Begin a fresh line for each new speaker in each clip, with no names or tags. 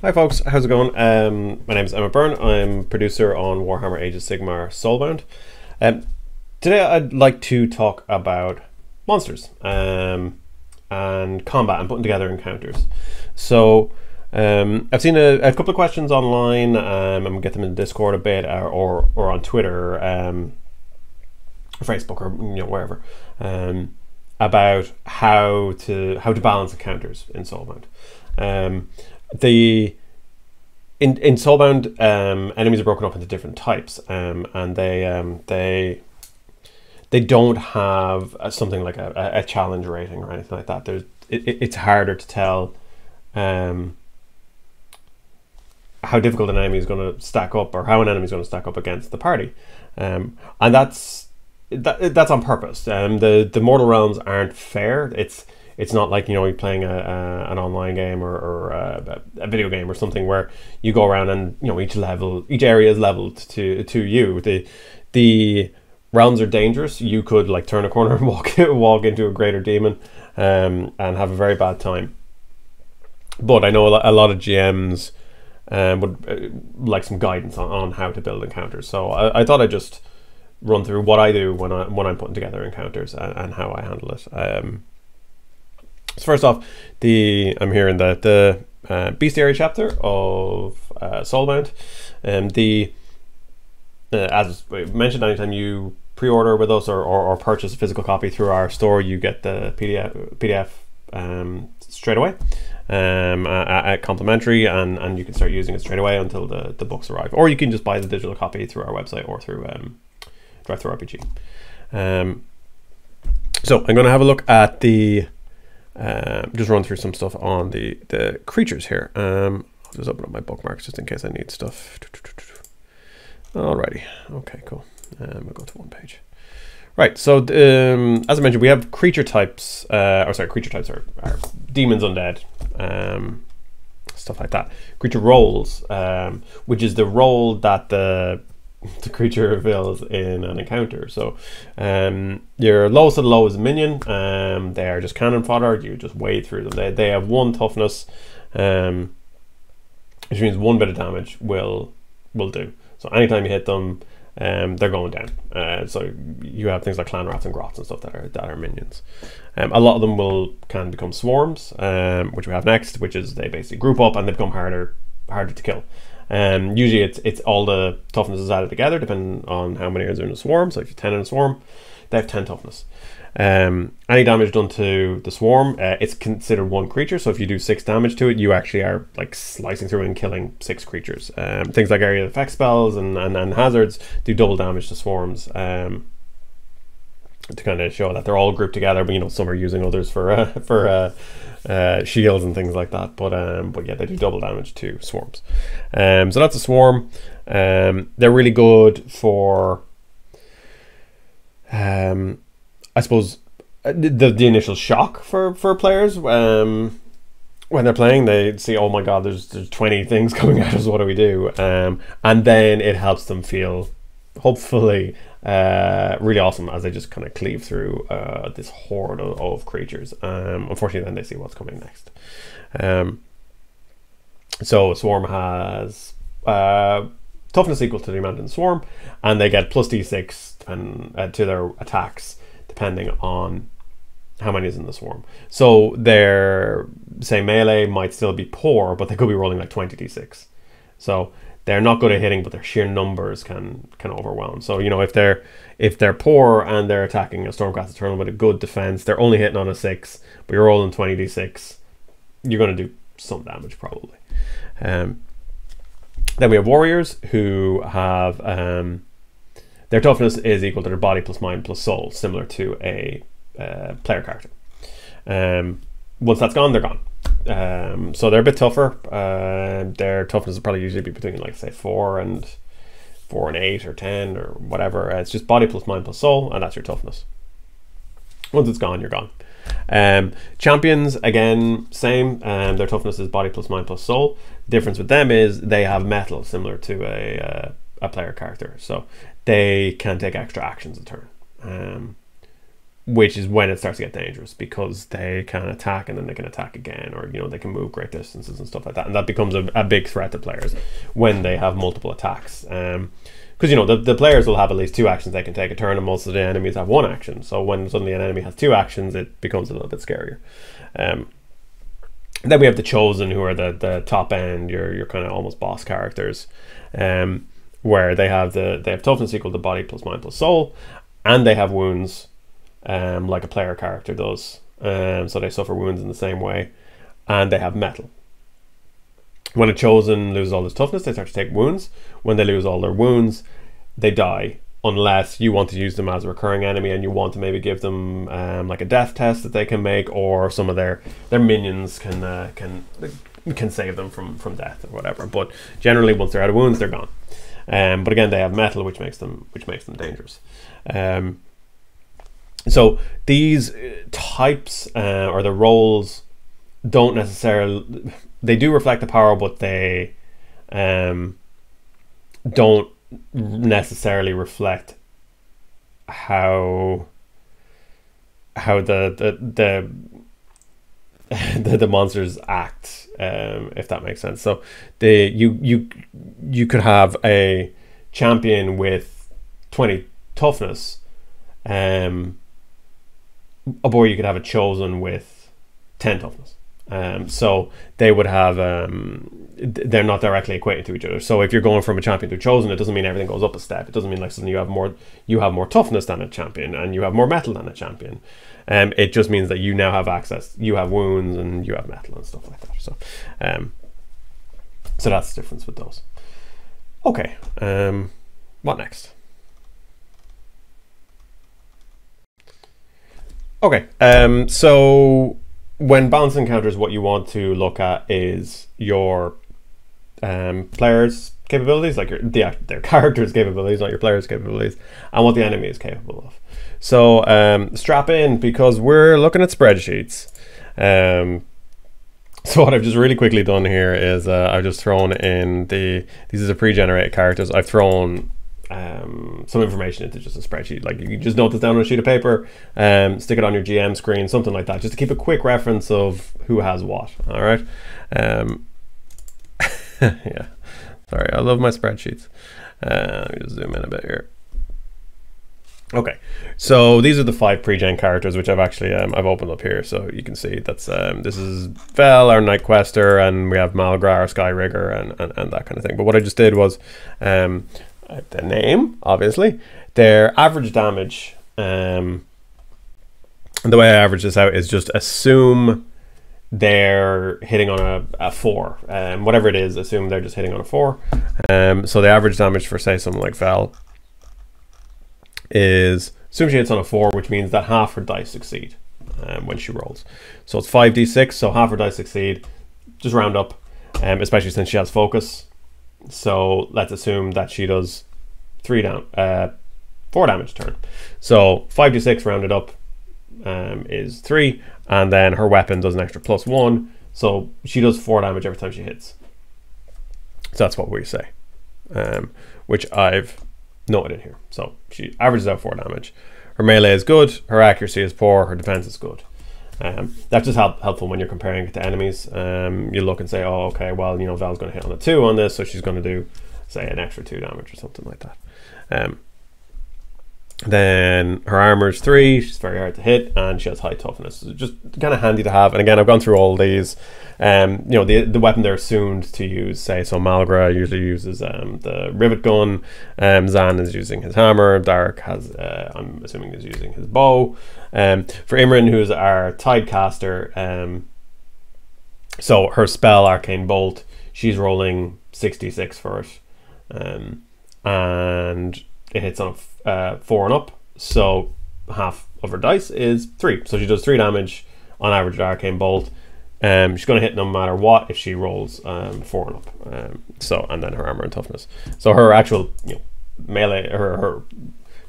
Hi folks, how's it going? My name is Emma Byrne. I'm producer on Warhammer Age of Sigmar Soulbound. Today I'd like to talk about monsters and combat and putting together encounters. So I've seen a couple of questions online. I'm gonna get them in Discord a bit or on Twitter, Facebook, or wherever, about how to balance encounters in Soulbound. In Soulbound, enemies are broken up into different types, and they don't have something like a challenge rating or anything like that. It's harder to tell how difficult an enemy is going to stack up, or how an enemy is going to stack up against the party, and that's on purpose. The Mortal Realms aren't fair. It's not like you're playing an online game or a video game or something where you go around and each area is leveled to you. The realms are dangerous. You could turn a corner and walk into a greater demon and have a very bad time. But I know a lot of GMs would like some guidance on how to build encounters. So I thought I'd just run through what I do when I'm putting together encounters and how I handle it. So first off, I'm here in the Bestiary chapter of Soulbound. As mentioned, anytime you pre-order with us or purchase a physical copy through our store, you get the PDF straight away at complimentary, and you can start using it straight away until the books arrive. Or you can just buy the digital copy through our website or through Drive-Thru RPG. So I'm going to have a look at just run through some stuff on the creatures here. I'll just open up my bookmarks just in case I need stuff. Alrighty, okay, cool. We'll go to one page. Right, so as I mentioned, we have creature types. Creature types are demons, undead, stuff like that. Creature roles, which is the role that the creature reveals in an encounter. So your lowest of the low is a minion. They are just cannon fodder. You just wade through them. They have 1 toughness, which means 1 bit of damage will do. So anytime you hit them, they're going down. So you have things like clan rats and grots and stuff that are minions. A lot of them can become swarms, which we have next, which is they basically group up and they become harder to kill. Usually it's all the toughness is added together depending on how many are in a swarm. So if you're 10 in a swarm, they have 10 toughness. Any damage done to the swarm, it's considered 1 creature. So if you do 6 damage to it, you actually are slicing through and killing 6 creatures. Things like area effect spells and hazards do double damage to swarms, to kind of show that they're all grouped together. But some are using others for shields and things like that, but yeah, they do double damage to swarms. So that's a swarm. They're really good for I suppose the initial shock for players when they're playing. They see, oh my god, there's 20 things coming at us, what do we do? And then it helps them feel hopefully really awesome as they just kind of cleave through this horde of creatures. Unfortunately, then they see what's coming next. So a swarm has toughness equal to the amount in the swarm, and they get plus d6 to their attacks depending on how many is in the swarm. So their, say, melee might still be poor, but they could be rolling 20d6. So they're not good at hitting, but their sheer numbers can overwhelm. So if they're poor and they're attacking a Stormcast Eternal with a good defense, they're only hitting on a 6, but you're rolling 20d6, you're going to do some damage probably. Then we have warriors who have their toughness is equal to their body plus mind plus soul, similar to a player character. Once that's gone, they're gone. So they're a bit tougher. Their toughness will probably usually be between say 4 and 8 or 10 or whatever. It's just body plus mind plus soul, and that's your toughness. Once it's gone, you're gone. Champions, again, same. Their toughness is body plus mind plus soul. Difference with them is they have metal, similar to a player character, so they can take extra actions a turn. which is when it starts to get dangerous, because they can attack and then they can attack again, or you know, they can move great distances and stuff like that, and that becomes a big threat to players when they have multiple attacks. Because you know, the players will have at least 2 actions they can take a turn, and most of the enemies have 1 action. So when suddenly an enemy has 2 actions, it becomes a little bit scarier. Then we have the Chosen, who are the top end, your kind of almost boss characters, where they have toughness equal to body plus mind plus soul, and they have wounds. Like a player character does, so they suffer wounds in the same way, and they have metal. When a Chosen loses all his toughness, they start to take wounds. When they lose all their wounds, they die, unless you want to use them as a recurring enemy and you want to maybe give them like a death test that they can make, or some of their minions can save them from death or whatever. But generally, once they're out of wounds, they're gone. But again, they have metal, which makes them dangerous. So these types or the roles don't necessarily, they do reflect the power, but they don't necessarily reflect how the monsters act, if that makes sense. So you could have a champion with 20 toughness, or you could have a Chosen with 10 toughness. So they would have, they're not directly equated to each other. So if you're going from a champion to a Chosen, it doesn't mean everything goes up a step. It doesn't mean like suddenly you have more toughness than a champion, and you have more metal than a champion. It just means that you now have access, you have wounds, and you have metal and stuff like that. So so that's the difference with those. Okay, what next? Okay, so when balancing encounters, what you want to look at is your players' capabilities, like their characters' capabilities, not your players' capabilities, and what the enemy is capable of. So strap in, because we're looking at spreadsheets. So what I've just really quickly done here is I've just thrown in these are the pre-generated characters. I've thrown some information into just a spreadsheet. Like, you just note this down on a sheet of paper, stick it on your GM screen, something like that, just to keep a quick reference of who has what. All right. Yeah, sorry, I love my spreadsheets. Let me just zoom in a bit here. Okay, so these are the 5 pre-gen characters, which I've actually I've opened up here, so you can see that's this is Vel, our Night Quester, and we have Malgra, our Sky Rigger, and that kind of thing. But what I just did was the name, obviously, their average damage, and the way I average this out is just assume they're hitting on a 4, whatever it is, assume they're just hitting on a 4. So the average damage for, say, something like Vel is, assume she hits on a 4, which means that half her dice succeed when she rolls. So it's 5d6, so half her dice succeed. Just round up, especially since she has focus. So let's assume that she does 4 damage a turn. So 5d6 rounded up is 3, and then her weapon does an extra +1, so she does 4 damage every time she hits. So that's what we say, which I've noted in here. So she averages out 4 damage. Her melee is good, her accuracy is poor, her defense is good. That's just helpful when you're comparing it to enemies. You look and say, oh, okay, well, you know, Val's going to hit on a 2 on this, so she's going to do, say, an extra 2 damage or something like that. Then her armor is 3, she's very hard to hit, and she has high toughness. So just kind of handy to have. And again, I've gone through all these. You know, the weapon they're assumed to use, say, so Malgra usually uses the rivet gun, Zan is using his hammer, Dark has, I'm assuming, is using his bow. For Imran, who's our Tidecaster, so her spell, Arcane Bolt, she's rolling 66 for it, and it hits on 4 and up, so half of her dice is 3, so she does 3 damage on average with Arcane Bolt. She's going to hit no matter what if she rolls 4 and up. So, and then her armor and toughness. So her actual, you know, melee, her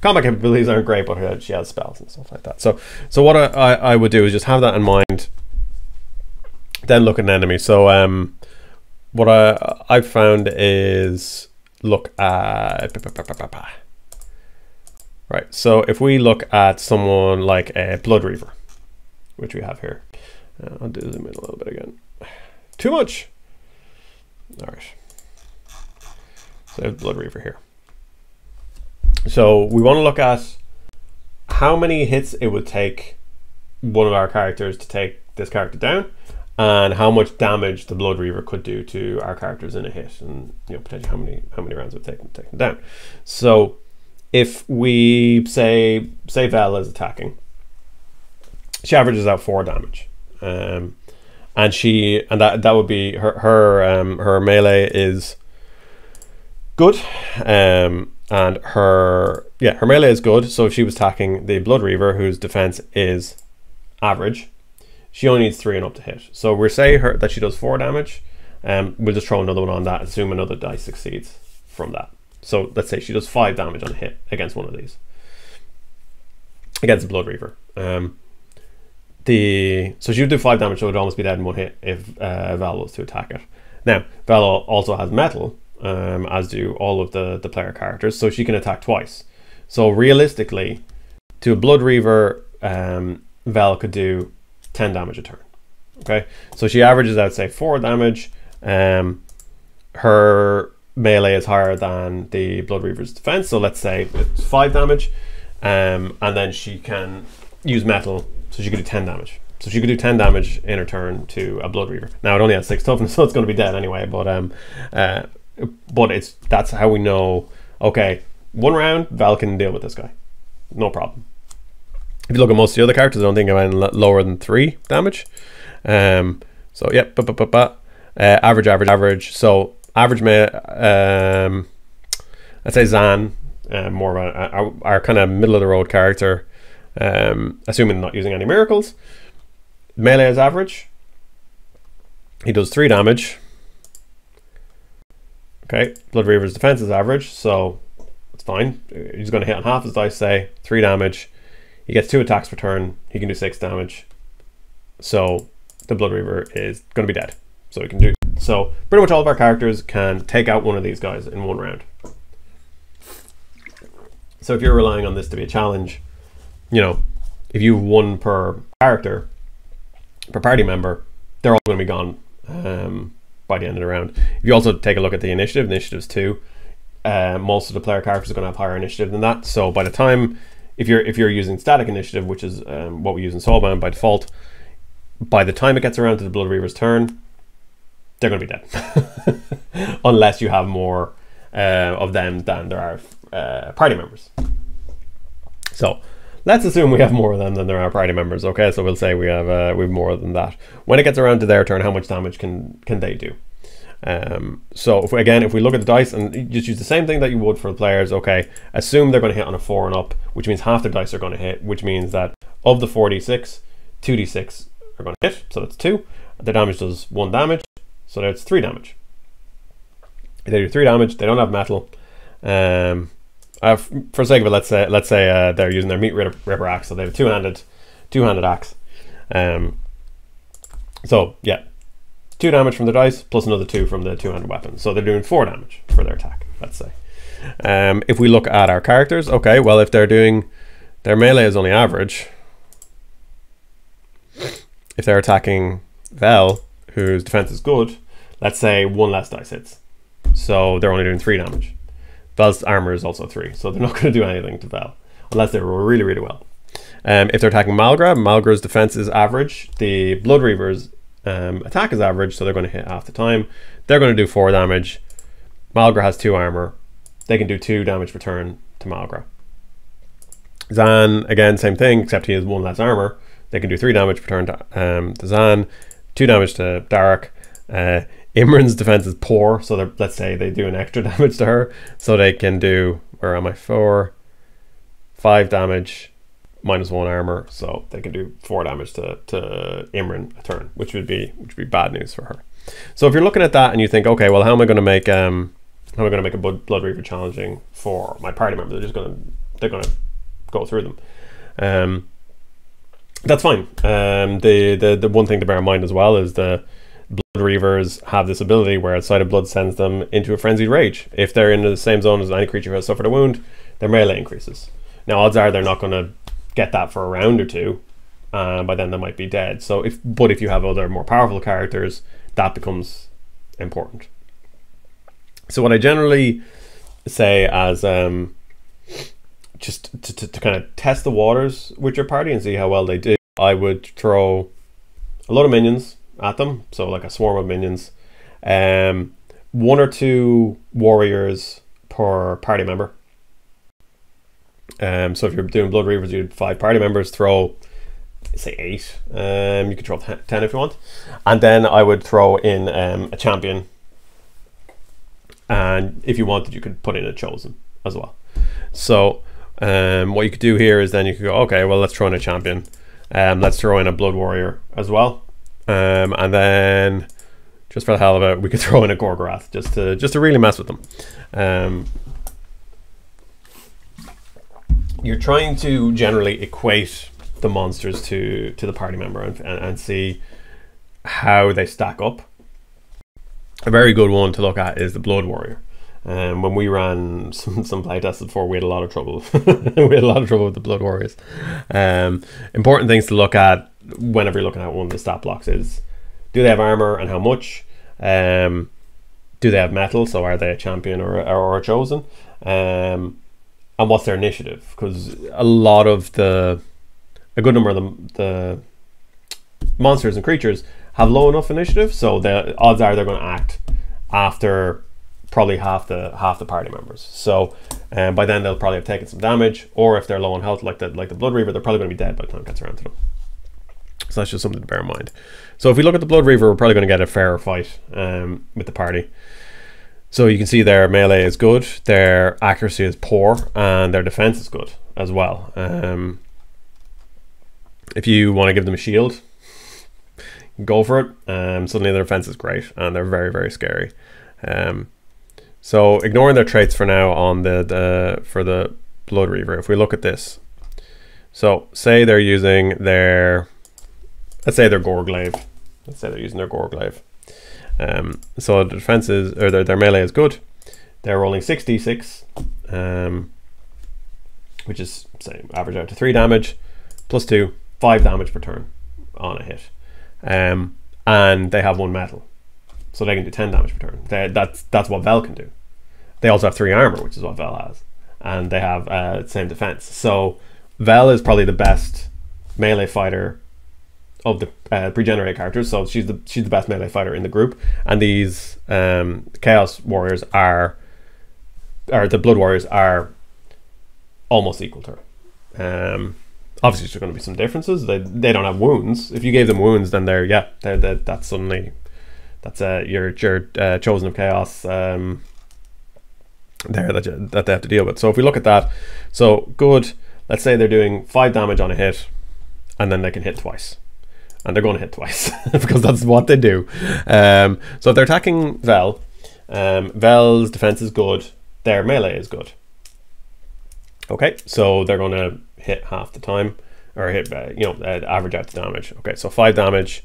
combat capabilities aren't great, but she has spells and stuff like that. So what I would do is just have that in mind, then look at an enemy. So what I've found is look at Right, so if we look at someone like a Blood Reaver, which we have here, I'll do zoom in a little bit again. Too much. All right. So Blood Reaver here. So we want to look at how many hits it would take one of our characters to take this character down, and how much damage the Blood Reaver could do to our characters in a hit, and potentially how many rounds it would take them to take them down. So if we say Vel is attacking, she averages out 4 damage, and that would be her melee is good, and her melee is good. So if she was attacking the Blood Reaver, whose defense is average, she only needs 3 and up to hit. So we're saying that she does 4 damage, we'll just throw another one on that, assume another dice succeeds from that. So let's say she does 5 damage on a hit against one of these, against the Blood Reaver. So she would do 5 damage, so it would almost be dead in 1 hit if Val was to attack it. Now, Val also has metal, as do all of the player characters, so she can attack twice. So realistically, to a Blood Reaver, Val could do 10 damage a turn. Okay, so she averages out, say, 4 damage. Her melee is higher than the Blood Reaver's defense, so let's say it's 5 damage, and then she can use metal, so she could do 10 damage. So she could do 10 damage in her turn to a Blood Reaver. Now it only has 6 toughness, so it's going to be dead anyway. But that's how we know. Okay, 1 round, Val can deal with this guy, no problem. If you look at most of the other characters, I don't think I'm any lower than 3 damage. So yeah, average. So average I'd say Zan, more of our kind of middle of the road character, assuming not using any miracles. Melee is average. He does 3 damage. Okay, Blood Reaver's defense is average, so it's fine. He's going to hit on half his dice, say 3 damage. He gets 2 attacks per turn. He can do 6 damage. So the Blood Reaver is going to be dead. So pretty much all of our characters can take out one of these guys in 1 round. So if you're relying on this to be a challenge, if you have 1 per character, per party member, they're all going to be gone by the end of the round. If you also take a look at the initiatives 2, most of the player characters are going to have higher initiative than that. So by the time, if you're using static initiative, which is what we use in Soulbound by default, by the time it gets around to the Blood Reaver's turn, they're going to be dead, unless you have more of them than there are party members. So let's assume we have more of them than there are party members. Okay, so we'll say we have more than that. When it gets around to their turn, how much damage can they do? So if we look at the dice and you just use the same thing that you would for the players, okay, assume they're going to hit on a 4 and up, which means half their dice are going to hit, which means that of the 4d6, 2d6 are going to hit, so that's 2. Their damage does 1 damage, so that's 3 damage. If they do 3 damage, they don't have metal. For sake of it, let's say they're using their meat ripper axe, so they have a two-handed axe. So yeah, 2 damage from the dice plus another 2 from the 2-handed weapon, so they're doing 4 damage for their attack, let's say. If we look at our characters, okay, well, if they're doing, their melee is only average. If they're attacking Vel, whose defense is good, let's say 1 less dice hits, so they're only doing 3 damage. Vel's armor is also 3, so they're not going to do anything to Vel unless they roll really, really well. If they're attacking Malgra's defense is average. The Blood Reaver's attack is average, so they're going to hit half the time. They're going to do 4 damage. Malgra has 2 armor. They can do 2 damage per turn to Malgra. Zan, again, same thing, except he has 1 less armor. They can do 3 damage per turn to Zan, 2 damage to Darak. Imran's defense is poor, so let's say they do an extra damage to her, so they can do, where am I, 5 damage minus 1 armor, so they can do 4 damage to Imran a turn, which would be bad news for her. So if you're looking at that and you think, okay, well, how am I going to make a Blood Reaver challenging for my party member? They're going to go through them. That's fine. The one thing to bear in mind as well is the Blood Reavers have this ability where a Sight of Blood sends them into a frenzied rage. If they're in the same zone as any creature who has suffered a wound, their melee increases. Now odds are they're not going to get that for a round or two. By then they might be dead. So if you have other more powerful characters, that becomes important. So what I generally say as just to kind of test the waters with your party and see how well they do, I would throw a lot of minions at them, so like a swarm of minions, 1 or 2 warriors per party member. So if you're doing Blood Reavers, you'd 5 party members, throw say 8. You could throw 10 if you want, and then I would throw in a champion, and if you wanted you could put in a chosen as well. So what you could do here is then you could go, okay, well, let's throw in a champion, let's throw in a blood warrior as well, and then just for the hell of it we could throw in a Gorgorath just to really mess with them. You're trying to generally equate the monsters to the party member and see how they stack up. A very good one to look at is the Blood Warrior. When we ran some playtests before, we had a lot of trouble. We had a lot of trouble with the Blood Warriors. Important things to look at whenever you're looking at one of the stat blocks is, do they have armor and how much? Do they have metal? So are they a champion or a chosen? And what's their initiative? Because a good number of the monsters and creatures have low enough initiative, so the odds are they're going to act after probably half the party members. So by then they'll probably have taken some damage, or if they're low on health like the Blood Reaver, they're probably going to be dead by the time it gets around to them. So that's just something to bear in mind. So if we look at the Blood Reaver, we're probably going to get a fairer fight with the party. So you can see their melee is good, their accuracy is poor, and their defense is good as well. If you want to give them a shield, go for it. Suddenly their defense is great, and they're very, very scary. So ignoring their traits for now on for the Blood Reaver, if we look at this, so say they're using their, let's say their Gorglaive. Let's say they're using their Gorglaive. So the defense is, or their melee is good. They're rolling 6d6, which is, say, average out to 3 damage, plus 2, 5 damage per turn on a hit. And they have 1 metal, so they can do 10 damage per turn. That's what Vel can do. They also have 3 armor, which is what Vel has, and they have same defense. So Vel is probably the best melee fighter of the pre-generated characters. So she's the best melee fighter in the group, and these Chaos Warriors or the Blood Warriors are almost equal to her. Obviously there's going to be some differences. They don't have wounds. If you gave them wounds, then that's suddenly your chosen of chaos there that they have to deal with. So if we look at that, so good, let's say they're doing 5 damage on a hit, and then they can hit twice, and they're going to hit twice because that's what they do. So if they're attacking Vel, Vel's defense is good, their melee is good. Okay, so they're going to hit half the time, or hit average out the damage. Okay, so 5 damage.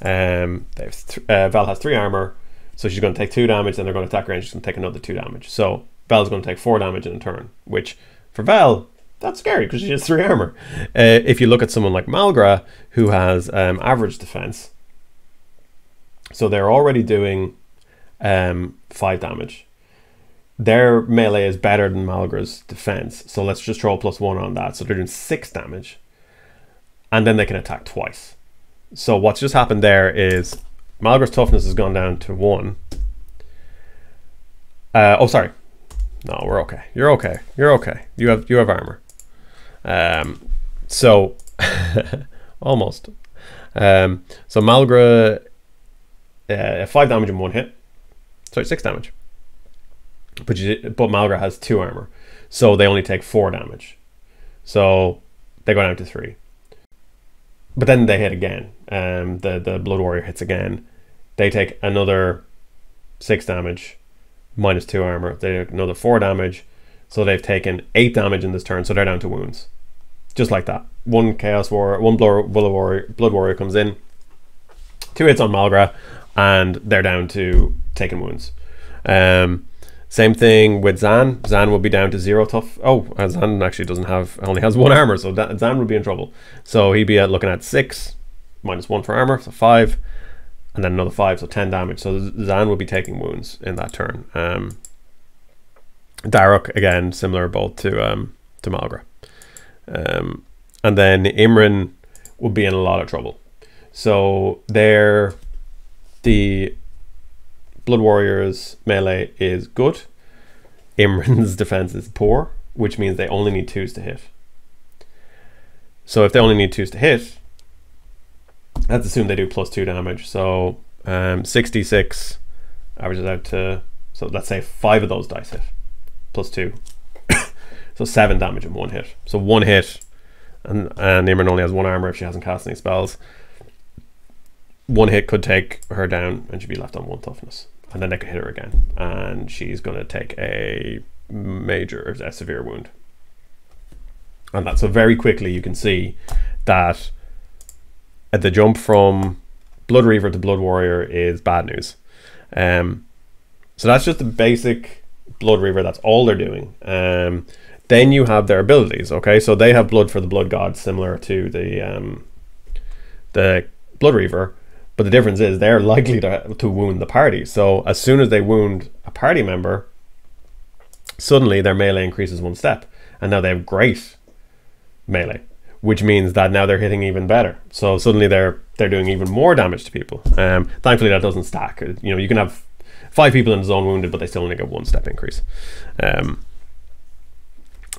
Vel has 3 armor, so she's going to take 2 damage. Then they're going to attack range. She's going to take another 2 damage. So Vel's going to take 4 damage in a turn, which for Vel, that's scary because she has 3 armor. If you look at someone like Malgra, who has average defense, so they're already doing 5 damage. Their melee is better than Malgra's defense, so let's just throw a +1 on that. So they're doing 6 damage, and then they can attack twice. So what's just happened there is Malgra's toughness has gone down to 1. Oh, sorry. No, we're okay. You're okay. You're okay. You have armor. So almost. So Malgra 5 damage in 1 hit. Sorry, 6 damage. But Malgra has 2 armor, so they only take 4 damage. So they go down to 3. But then they hit again. The Blood Warrior hits again. They take another 6 damage, minus 2 armor. They take another 4 damage. So they've taken 8 damage in this turn. So they're down to wounds, just like that. 1 Chaos Warrior, 1 Blood Warrior comes in, 2 hits on Malgra, and they're down to taking wounds. Same thing with Zan. Zan will be down to 0 tough. Oh, Zan actually only has 1 armor, so Zan would be in trouble. So he'd be looking at 6, -1 for armor, so 5, and then another 5, so 10 damage. So Zan would be taking wounds in that turn. Daruk, again, similar both to Malgra. And then Imran would be in a lot of trouble. So the Blood Warriors melee is good. Imran's defense is poor, which means they only need 2s to hit. So if they only need 2s to hit, let's assume they do +2 damage. So 66 averages out to, so let's say 5 of those dice hit, +2. So 7 damage in 1 hit. So 1 hit, and Imran only has 1 armor if she hasn't cast any spells. 1 hit could take her down and she'd be left on 1 toughness. And then they could hit her again, and she's going to take a severe wound. And that, so very quickly you can see that at the jump from Blood Reaver to Blood Warrior is bad news. So that's just the basic Blood Reaver. That's all they're doing. Then you have their abilities. Okay, so they have blood for the blood god, similar to the Blood Reaver. But the difference is they're likely to wound the party. So as soon as they wound a party member, suddenly their melee increases 1 step. And now they have great melee, which means that now they're hitting even better. So suddenly they're doing even more damage to people. Thankfully that doesn't stack. You know, you can have 5 people in the zone wounded, but they still only get 1 step increase.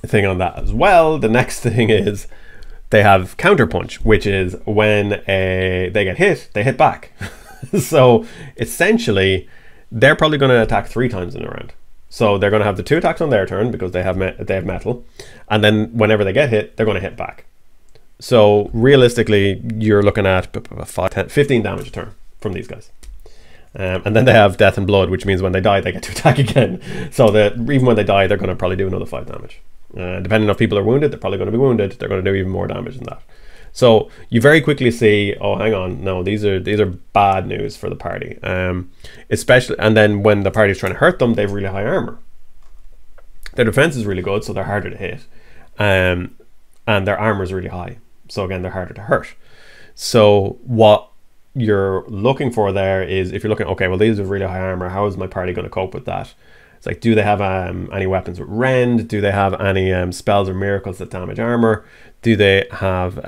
Thing on that as well, the next thing is they have counter punch, which is when they get hit, they hit back. So essentially, they're probably going to attack 3 times in a round. So they're going to have the 2 attacks on their turn because they have metal, and then whenever they get hit, they're going to hit back. So realistically, you're looking at 15 damage a turn from these guys. And then they have Death and Blood, which means when they die, they get to attack again. So that even when they die, they're going to probably do another 5 damage. Depending on if people are wounded, they're probably going to be wounded. They're going to do even more damage than that. So you very quickly see, oh, hang on, no, these are bad news for the party. Especially, and then when the party's trying to hurt them, they have really high armor. Their defense is really good, so they're harder to hit, and their armor is really high. So again, they're harder to hurt. So what you're looking for there is, if you're looking, okay, well, these have really high armor, how is my party going to cope with that? It's like, do they have any weapons with rend? Do they have any spells or miracles that damage armor? Do they have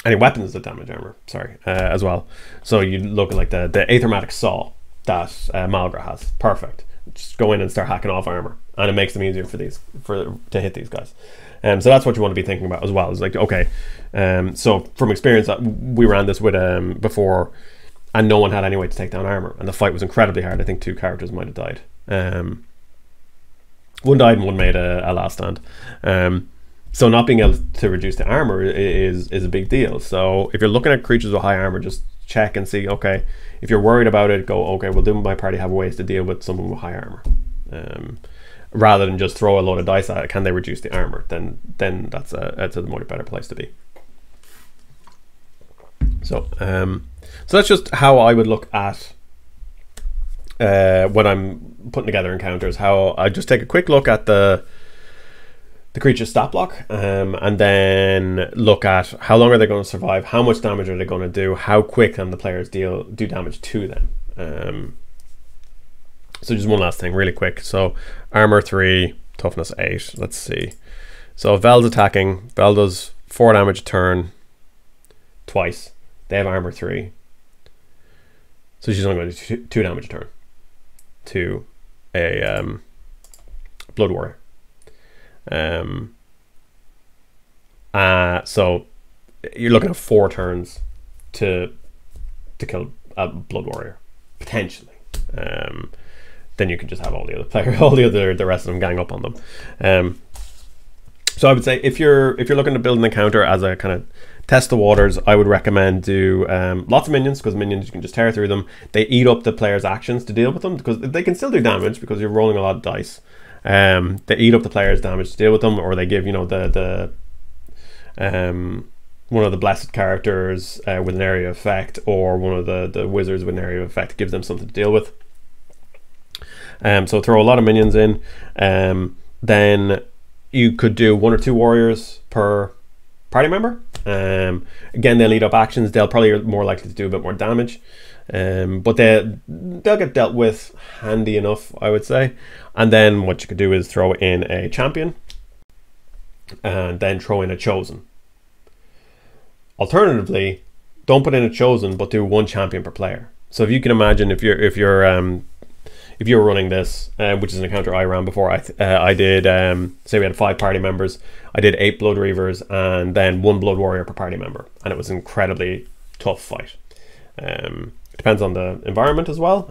any weapons that damage armor? Sorry, as well. So you look at like the Aethermatic Saw that Malgra has. Perfect. Just go in and start hacking off armor, and it makes them easier to hit these guys. So that's what you want to be thinking about as well. It's like, okay, so from experience, we ran this with before, and no one had any way to take down armor, and the fight was incredibly hard. I think 2 characters might have died. One died and one made a last stand. So not being able to reduce the armor is a big deal. So if you're looking at creatures with high armor, just check and see, okay, if you're worried about it, go, okay, well, do my party have ways to deal with someone with high armor? Rather than just throw a load of dice at it, can they reduce the armor? Then that's a much better place to be. So so that's just how I would look at when I'm putting together encounters. How I just take a quick look at the creature's stat block, and then look at how long are they going to survive, how much damage are they going to do, how quick can the players do damage to them. So just one last thing really quick. So armor 3, toughness 8. Let's see. So if Vel's attacking, Vel does 4 damage a turn twice. They have armor 3. So she's only going to do 2 damage a turn to a Blood Warrior. So you're looking at 4 turns to kill a Blood Warrior, potentially. Then you can just have all the other players, the rest of them gang up on them. So I would say if you're looking to build an encounter as a kind of test the waters, I would recommend do lots of minions, because minions you can just tear through them. They eat up the player's actions to deal with them, because they can still do damage because you're rolling a lot of dice. They eat up the player's damage to deal with them, or they give, you know, one of the blessed characters with an area of effect, or one of the wizards with an area of effect. It gives them something to deal with. So throw a lot of minions in. Then you could do 1 or 2 warriors per party member. Again, they'll eat up actions. They'll probably more likely to do a bit more damage. But they'll get dealt with handy enough, I would say. And then what you could do is throw in a champion, and then throw in a chosen. Alternatively, don't put in a chosen, but do 1 champion per player. So if you can imagine, if you're running this, which is an encounter I ran before, I did say we had 5 party members. I did 8 Blood Reavers and then 1 Blood Warrior per party member, and it was an incredibly tough fight. It depends on the environment as well.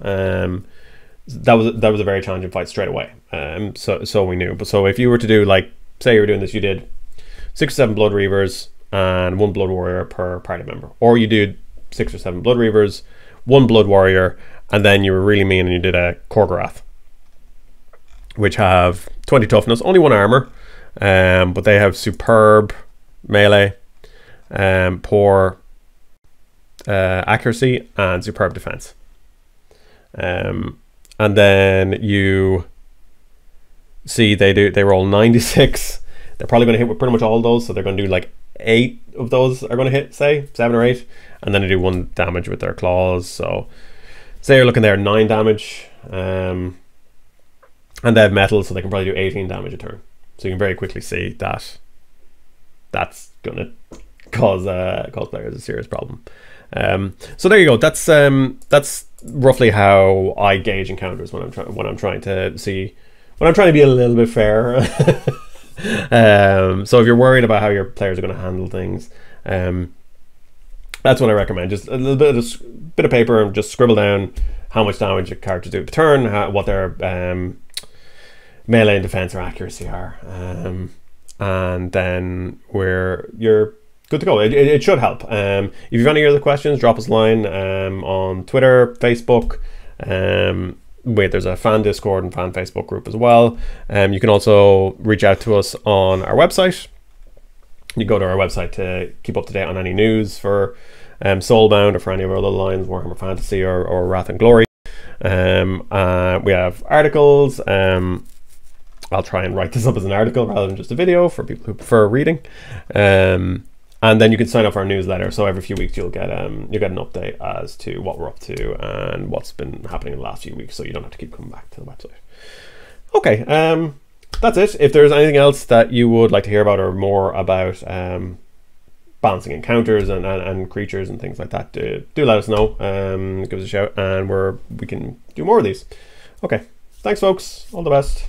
That was a very challenging fight straight away. So we knew. But so if you were to do, like, say you were doing this, you did 6 or 7 Blood Reavers and 1 Blood Warrior per party member, or you did 6 or 7 Blood Reavers, 1 Blood Warrior, and then you were really mean and you did a Korgorath, which have 20 toughness, only 1 armor, but they have superb melee, poor accuracy, and superb defense. And then you see they roll 96. They're probably going to hit with pretty much all of those, so they're going to do like 8 of those are going to hit, say 7 or 8, and then they do 1 damage with their claws. So say you're looking there 9 damage, and they have metal, so they can probably do 18 damage a turn. So you can very quickly see that that's going to cause players a serious problem. So there you go. That's roughly how I gauge encounters when I'm trying to be a little bit fair. So if you're worried about how your players are going to handle things, that's what I recommend. Just a little bit of paper and just scribble down how much damage your characters do per turn, what their melee and defense or accuracy are, and then you're good to go. It should help. If you've any other questions, drop us a line on Twitter, Facebook. There's a fan Discord and fan Facebook group as well. You can also reach out to us on our website. You go to our website to keep up to date on any news for Soulbound or for any of our other lines, Warhammer Fantasy or Wrath and Glory. We have articles. I'll try and write this up as an article rather than just a video for people who prefer reading. And then you can sign up for our newsletter. So every few weeks you'll get an update as to what we're up to and what's been happening in the last few weeks, so you don't have to keep coming back to the website. Okay, that's it. If there's anything else that you would like to hear about or more about balancing encounters and creatures and things like that, do let us know. Give us a shout, and we can do more of these. Okay, thanks folks. All the best.